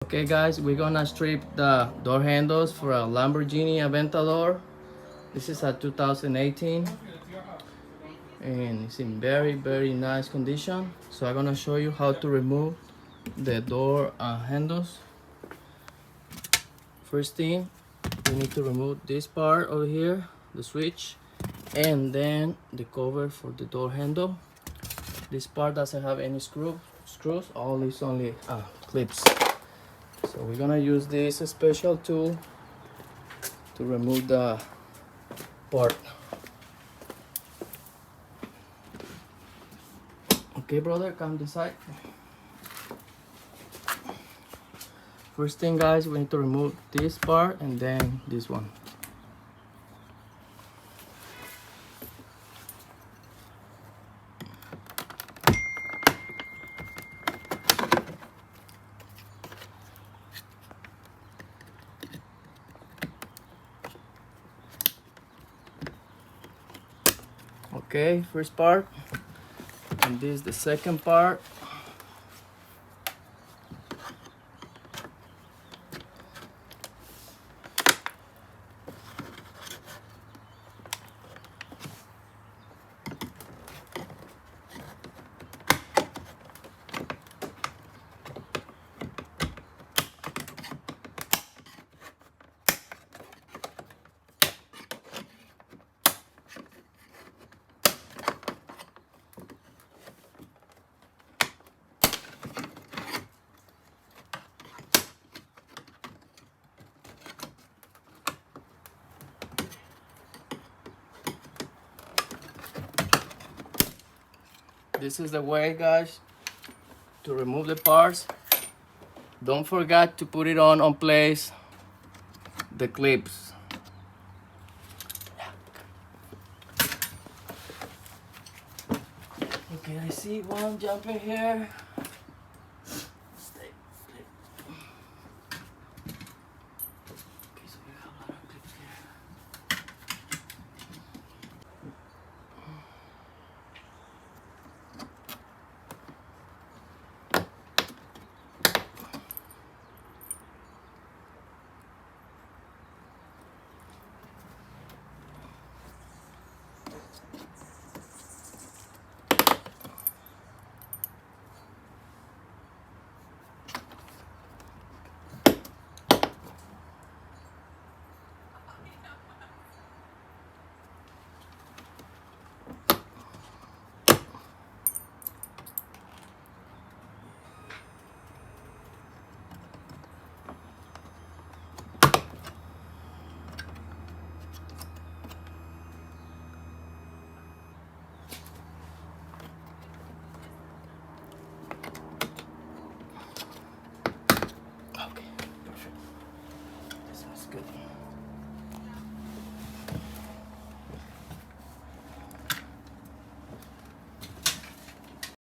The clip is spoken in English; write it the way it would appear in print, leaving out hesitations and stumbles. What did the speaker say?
Okay guys, we're gonna strip the door handles for a Lamborghini Aventador. This is a 2018 and it's in very nice condition. So I'm gonna show you how to remove the door handles. First thing, we need to remove this part over here, the switch, and then the cover for the door handle. This part doesn't have any screws, all is only clips. So we're gonna use this special tool to remove the part. Okay, brother, come this side. First thing, guys, we need to remove this part and then this one. Okay, first part, and this is the second part. This is the way, guys, to remove the parts. Don't forget to put it on place the clips. Okay, I see one jumping here.